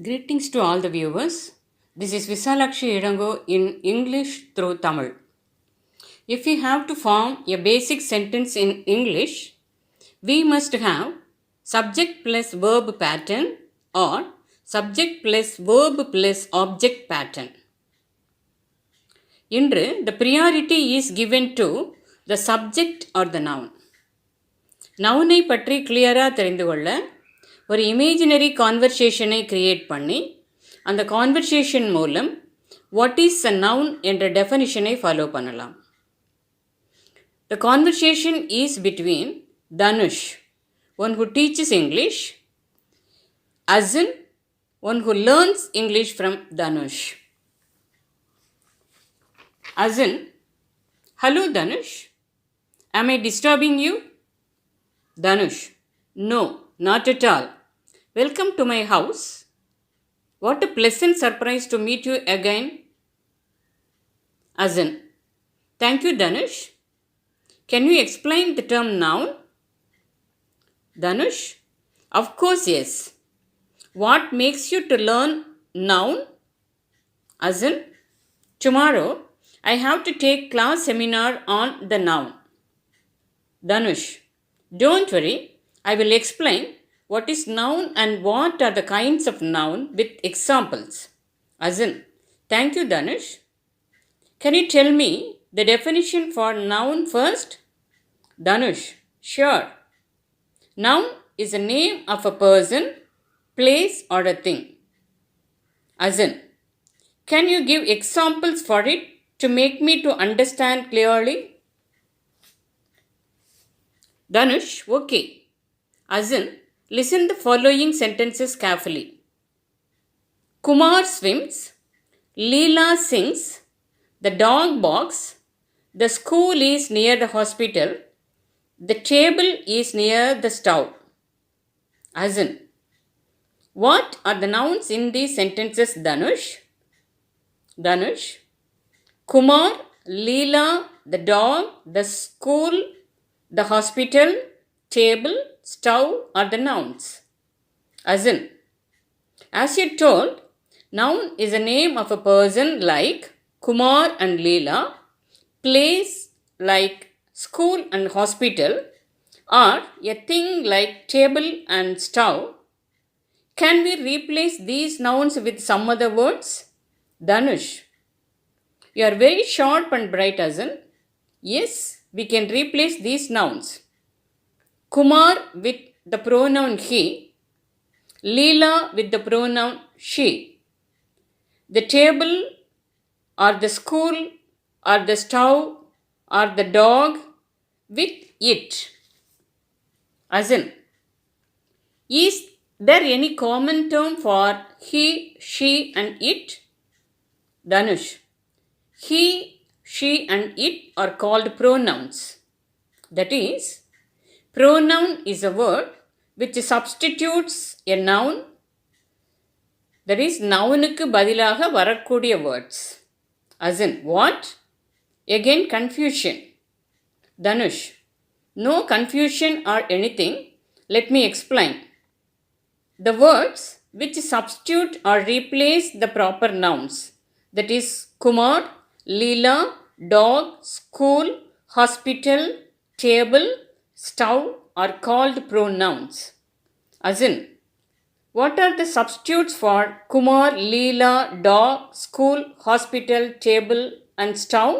Greetings to all the viewers. This is Visalakshi Irango in English through Tamil. If we have to form a basic sentence in English, we must have subject plus verb pattern or subject plus verb plus object pattern. Indru, the priority is given to the subject or the noun. நவுனை பற்றி கிளியராக தெரிந்து கொள்ள ஒரு imaginary கான்வர்சேஷனை create பண்ணி அந்த conversation மூலம் what is a noun என்ற டெஃபனிஷனை follow பண்ணலாம். The conversation is between Dhanush, one who teaches English, Asin, one who learns English from Dhanush. Azin, hello Dhanush, am I disturbing you? Dhanush, no, not at all. Welcome to my house. What a pleasant surprise to meet you again. Azin, thank you Dhanush. Can you explain the term noun? Dhanush, of course yes. What makes you to learn noun? Azin, tomorrow I have to take class seminar on the noun. Dhanush, don't worry, I will explain what is noun and what are the kinds of noun with examples. Azin, thank you Dhanush. Can you tell me the definition for noun first? Dhanush, sure. Noun is a name of a person, place or a thing. Azin, can you give examples for it to make me to understand clearly? Dhanush, okay. Azin, listen the following sentences carefully. Kumar swims, Leela sings, the dog barks, the school is near the hospital, the table is near the stove. Azin, what are the nouns in these sentences, Dhanush? Dhanush, Kumar, Leela, the dog, the school, the hospital, table, stove are the nouns. Azin, as you told, noun is a name of a person like Kumar and Leela, place like school and hospital, or a thing like table and stove. Can we replace these nouns with some other words? Dhanush, you are very sharp and bright, Azin. Yes, we can replace these nouns. Kumar with the pronoun he, Leela with the pronoun she. The table or the school or the stove or the dog with it. Azin, is there any common term for he, she and it? Dhanush, he, she and it are called pronouns. That is, pronoun is a word which substitutes a noun. That is, nounukku பதிலாக வரக்கூடிய words. As in, what? Again, confusion. Dhanush, no confusion or anything. Let me explain. The words which substitute or replace the proper nouns, that is, Kumar, Leela, dog, school, hospital, table, stove are called pronouns. As in, what are the substitutes for Kumar, Leela, dog, school, hospital, table and stove?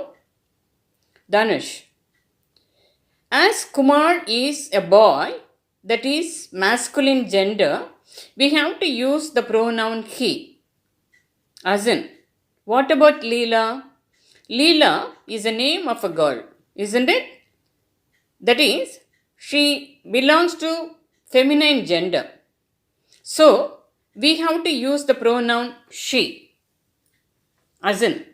Dhanush, as Kumar is a boy, that is masculine gender, we have to use the pronoun he. As in, what about Leela? Leela is a name of a girl, isn't it? That is, she belongs to feminine gender. So, we have to use the pronoun she. As in,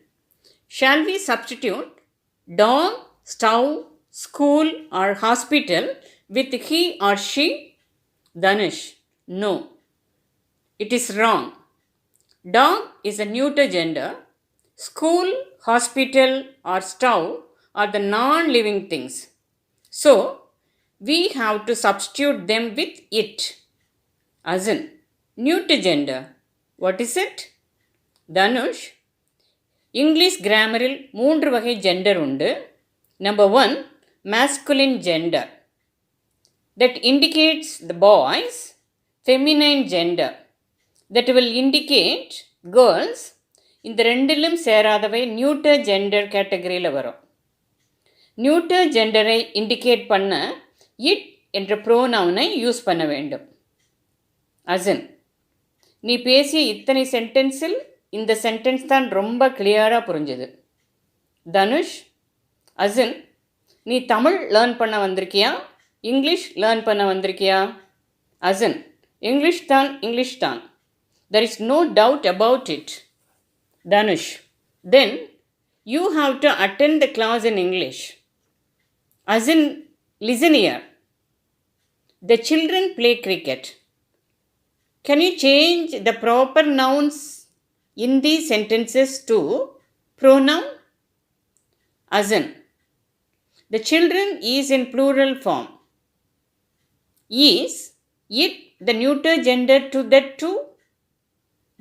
shall we substitute dog, stove, school or hospital with he or she? Dhanush, no. It is wrong. Dog is a neuter gender. School, hospital or stove are the non-living things. So, we have to substitute them with it. As in, neuter gender. What is it? Dhanush, English grammar-il 3 வகை gender உண்டு. Number 1, masculine gender. That indicates the boys. Feminine gender. That will indicate girls. இந்த ரெண்டிலும் சேராதவை நியூட்டர் gender கேட்டகரியில் வரும். நியூட்டர் ஜெண்டரை indicate பண்ண it என்ற ப்ரோனவுனை use பண்ண வேண்டும். அசன், நீ பேசிய இத்தனை சென்டென்ஸில் இந்த சென்டென்ஸ் தான் ரொம்ப கிளியராக புரிஞ்சுது. தனுஷ், அசன், நீ தமிழ் லேர்ன் பண்ண வந்திருக்கியா, இங்கிலீஷ் லேர்ன் பண்ண வந்திருக்கியா? அசன், இங்கிலீஷ் தான். There is no doubt about it. Dhanush, then you have to attend the class in English. Asin, listen here. The children play cricket. Can you change the proper nouns in these sentences to pronoun? Asin, the children is in plural form. Is it the neuter gender to that too?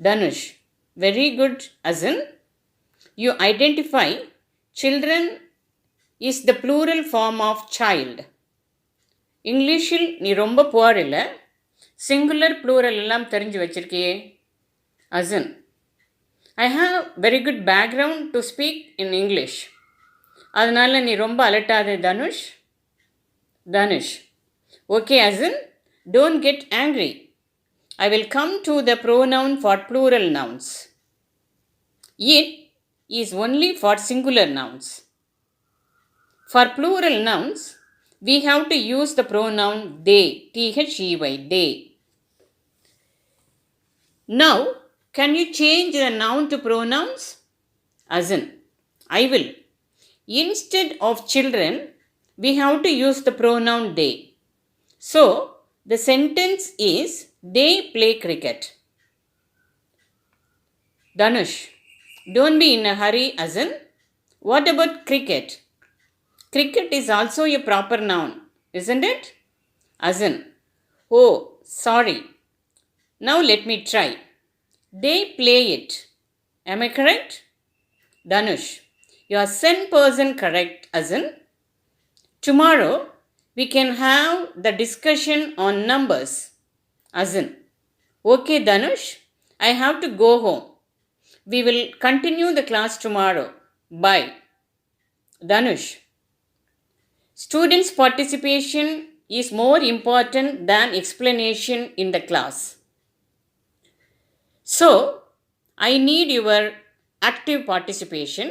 Dhanush, very good, Asin. You identify children is the plural form of child. இங்கிலீஷில் நீ ரொம்ப poor இல்லை, singular plural எல்லாம் தெரிஞ்சு வச்சிருக்கியே. Asan, I have very good background to speak in English. அதனால் நீ ரொம்ப அலட்டாதே Dhanush. Dhanush, okay Asan, don't get angry. I will come to the pronoun for plural nouns. It is only for singular nouns. For plural nouns, we have to use the pronoun they, T-H-E-Y, they. Now, can you change the noun to pronouns? Asan, I will. Instead of children, we have to use the pronoun they. So, the sentence is, they play cricket. Dhanush, don't be in a hurry, Asan. What about cricket? Cricket is also a proper noun, isn't it? Asan, oh, sorry. Now let me try. They play it. Am I correct? Dhanush, you are 100% correct, Asan. Tomorrow, we can have the discussion on numbers. Asan, okay Dhanush, I have to go home. We will continue the class tomorrow. Bye. Dhanush, students' participation is more important than explanation in the class. So, I need your active participation.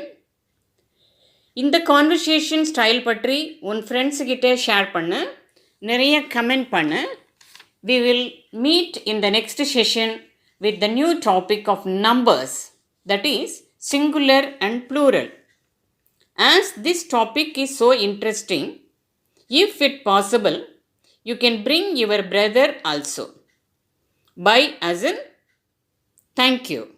இந்த conversation style பற்றி உன் ஃப்ரெண்ட்ஸுக்கிட்ட share பண்ணு, நிறைய comment பண்ணு. We will meet in the next session with the new topic of numbers, that is singular and plural. As this topic is so interesting, if it possible, you can bring your brother also. Bye, Asan. Thank you.